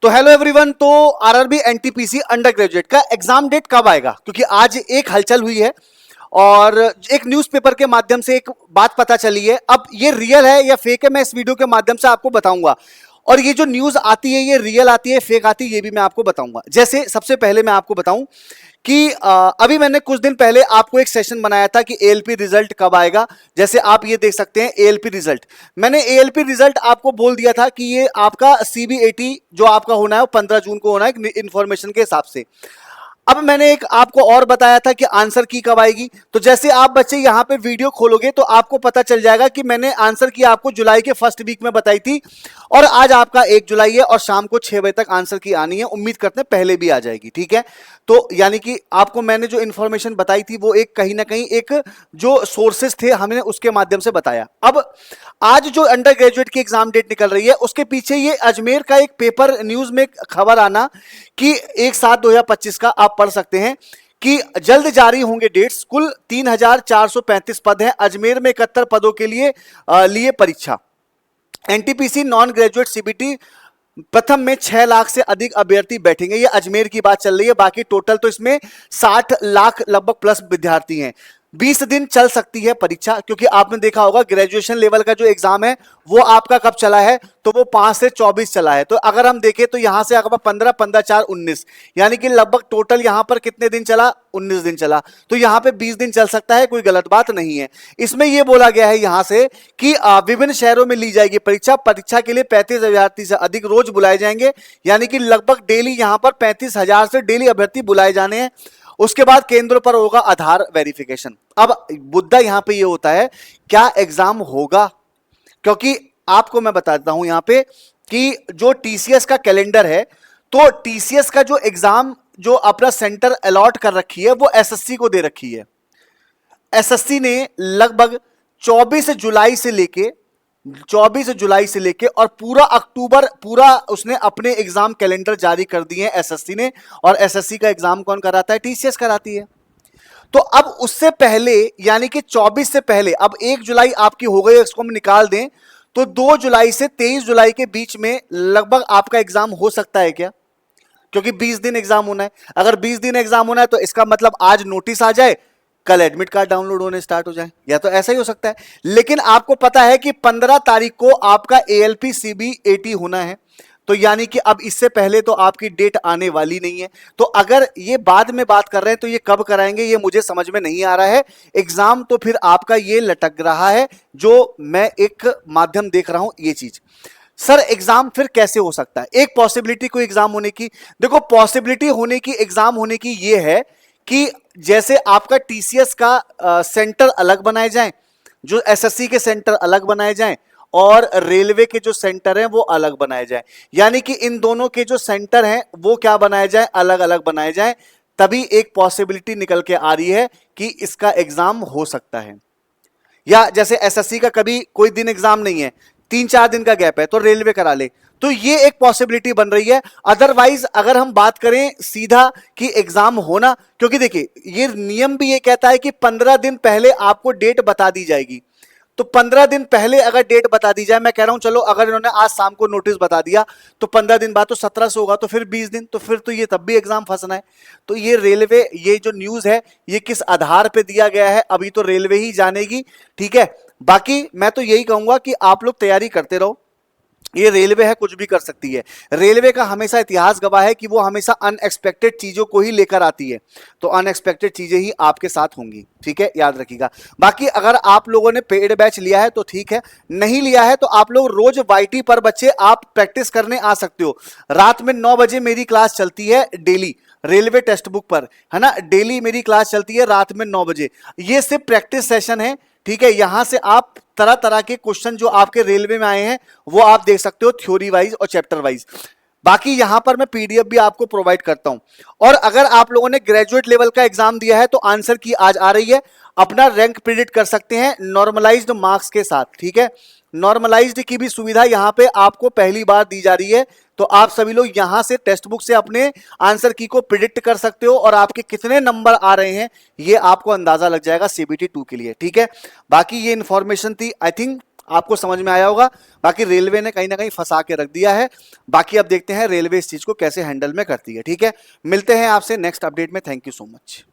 तो hello everyone. तो RRB NTPC under graduate का एग्जाम डेट कब आएगा, क्योंकि आज एक हलचल हुई है और एक न्यूज़पेपर के माध्यम से एक बात पता चली है। अब ये रियल है या फेक है, मैं इस वीडियो के माध्यम से आपको बताऊंगा। और ये जो न्यूज़ आती है ये रियल आती है फेक आती है, ये भी मैं आपको बताऊंगा। जैसे सबसे पहले मैं आपको बताऊं कि अभी मैंने कुछ दिन पहले आपको एक सेशन बनाया था कि एएलपी रिजल्ट कब आएगा। जैसे आप ये देख सकते हैं एएलपी रिजल्ट, मैंने एएलपी रिजल्ट आपको बोल दिया था कि ये आपका सीबीएटी जो आपका होना है वो 15 जून को होना है इंफॉर्मेशन के हिसाब से। अब मैंने एक आपको और बताया था कि आंसर की कब आएगी। तो जैसे आप बच्चे यहां पे वीडियो खोलोगे तो आपको पता चल जाएगा कि मैंने आंसर की आपको जुलाई के फर्स्ट वीक में बताई थी और आज आपका 1 जुलाई है और शाम को 6 बजे तक आंसर की आनी है। उम्मीद करते हैं पहले भी आ जाएगी, ठीक है। तो यानी कि आपको मैंने जो इंफॉर्मेशन बताई थी वो एक कहीं ना कहीं एक जो सोर्सेस थे हमने उसके माध्यम से बताया। अब आज जो अंडर ग्रेजुएट की एग्जाम डेट निकल रही है उसके पीछे ये अजमेर का एक पेपर न्यूज में खबर आना कि 1/7/2025 का आप पढ़ सकते हैं कि जल्द जारी होंगे डेट्स। कुल 3,435 पद हैं। अजमेर में 71 पदों के लिए परीक्षा। एनटीपीसी नॉन ग्रेजुएट सीबीटी प्रथम में 6 लाख से अधिक अभ्यर्थी बैठेंगे। ये अजमेर की बात चल रही है, बाकी टोटल तो इसमें 60 लाख लगभग प्लस विद्यार्थी हैं। 20 दिन चल सकती है परीक्षा, क्योंकि आपने देखा होगा ग्रेजुएशन लेवल का जो एग्जाम है वो आपका कब चला है, तो वो 5 से 24 चला है। तो अगर हम देखें तो यहां से अगर 15 15 4 19 यानी कि लगभग टोटल यहां पर कितने दिन चला, 19 दिन चला। तो यहां पे 20 दिन चल सकता है, कोई गलत बात नहीं है। इसमें यह बोला गया है यहां से कि विभिन्न शहरों में ली जाएगी परीक्षा। परीक्षा के लिए 35 अभ्यर्थी से अधिक रोज बुलाए जाएंगे, यानी कि लगभग डेली यहां पर 35,000 से डेली अभ्यर्थी बुलाए जाने हैं। उसके बाद केंद्रों पर होगा आधार वेरिफिकेशन। अब मुद्दा यहां पे ये होता है क्या एग्जाम होगा, क्योंकि आपको मैं बता देता हूं यहां पे कि जो टीसीएस का कैलेंडर है, तो टीसीएस का जो एग्जाम जो अपना सेंटर अलॉट कर रखी है वो एसएससी को दे रखी है। एसएससी ने लगभग 24 जुलाई से लेके और पूरा अक्टूबर पूरा उसने अपने एग्जाम कैलेंडर जारी कर दिए हैं एसएससी ने। और एसएससी का एग्जाम कौन कराता है, टीसीएस कराती है। तो अब उससे पहले यानी कि 24 से पहले, अब 1 जुलाई आपकी हो गई, इसको हम निकाल दें तो 2 जुलाई से 23 जुलाई के बीच में लगभग आपका एग्जाम हो सकता है क्या, क्योंकि 20 दिन एग्जाम होना है। अगर 20 दिन एग्जाम होना है तो इसका मतलब आज नोटिस आ जाए, कल एडमिट कार्ड डाउनलोड होने स्टार्ट हो जाए, या तो ऐसा ही हो सकता है। लेकिन आपको पता है कि 15 तारीख को आपका एएलपी सीबीएटी होना है, तो यानी कि अब इससे पहले तो आपकी डेट आने वाली नहीं है। तो अगर ये बाद में बात कर रहे हैं तो ये कब कराएंगे ये मुझे समझ में नहीं आ रहा है। एग्जाम तो फिर आपका ये लटक रहा है, जो मैं एक माध्यम देख रहा हूं ये चीज। सर एग्जाम फिर कैसे हो सकता है, एक पॉसिबिलिटी कोई एग्जाम होने की, देखो पॉसिबिलिटी होने की एग्जाम होने की ये है कि जैसे आपका टीसीएस का सेंटर अलग बनाए जाएं, जो एसएससी के सेंटर अलग बनाए जाएं और रेलवे के जो सेंटर हैं वो अलग बनाए जाएं। यानी कि इन दोनों के जो सेंटर हैं वो क्या बनाए जाएं, अलग अलग बनाए जाएं। तभी एक पॉसिबिलिटी निकल के आ रही है कि इसका एग्जाम हो सकता है। या जैसे एसएससी का कभी कोई दिन एग्जाम नहीं है, 3-4 दिन का गैप है, तो रेलवे करा ले, तो ये एक पॉसिबिलिटी बन रही है। अदरवाइज अगर हम बात करें सीधा कि एग्जाम होना, क्योंकि देखिए ये नियम भी ये कहता है कि 15 दिन पहले आपको डेट बता दी जाएगी। तो 15 दिन पहले अगर डेट बता दी जाए, मैं कह रहा हूं चलो अगर इन्होंने आज शाम को नोटिस बता दिया तो 15 दिन बाद तो 17 से होगा, तो फिर 20 दिन, तो फिर तो ये तब भी एग्जाम फंसना है। तो ये रेलवे, ये जो न्यूज है ये किस आधार पे दिया गया है अभी तो रेलवे ही जानेगी, ठीक है। बाकी मैं तो यही कहूंगा कि आप लोग तैयारी करते रहो, ये रेलवे है कुछ भी कर सकती है। रेलवे का हमेशा इतिहास गवाह है कि वो हमेशा अनएक्सपेक्टेड चीजों को ही लेकर आती है, तो अनएक्सपेक्टेड चीजें ही आपके साथ होंगी, ठीक है, याद रखिएगा। बाकी अगर आप लोगों ने पेड बैच लिया है तो ठीक है, नहीं लिया है तो आप लोग रोज वाईटी पर बच्चे आप प्रैक्टिस करने आ सकते हो। रात में 9 बजे मेरी क्लास चलती है डेली, रेलवे टेक्स्ट बुक पर, है ना, डेली मेरी क्लास चलती है रात में 9 बजे। ये सिर्फ प्रैक्टिस सेशन है, ठीक है। यहां से आप तरह तरह के क्वेश्चन जो आपके रेलवे में आए हैं वो आप देख सकते हो, थ्योरी वाइज और चैप्टर वाइज। बाकी यहां पर मैं पीडीएफ भी आपको प्रोवाइड करता हूं। और अगर आप लोगों ने ग्रेजुएट लेवल का एग्जाम दिया है तो आंसर की आज आ रही है, अपना रैंक प्रिडिक्ट कर सकते हैं नॉर्मलाइज्ड मार्क्स के साथ, ठीक है। नॉर्मलाइज्ड की भी सुविधा यहां पे आपको पहली बार दी जा रही है, तो आप सभी लोग यहां से टेक्स्ट बुक से अपने आंसर की को प्रिडिक्ट कर सकते हो और आपके कितने नंबर आ रहे हैं ये आपको अंदाजा लग जाएगा सीबीटी 2 के लिए, ठीक है। बाकी ये इंफॉर्मेशन थी, आई थिंक आपको समझ में आया होगा। बाकी रेलवे ने कहीं ना कहीं फंसा के रख दिया है। बाकी अब देखते हैं रेलवे इस चीज को कैसे हैंडल में करती है। ठीक है, मिलते हैं आपसे नेक्स्ट अपडेट में। Thank you so much.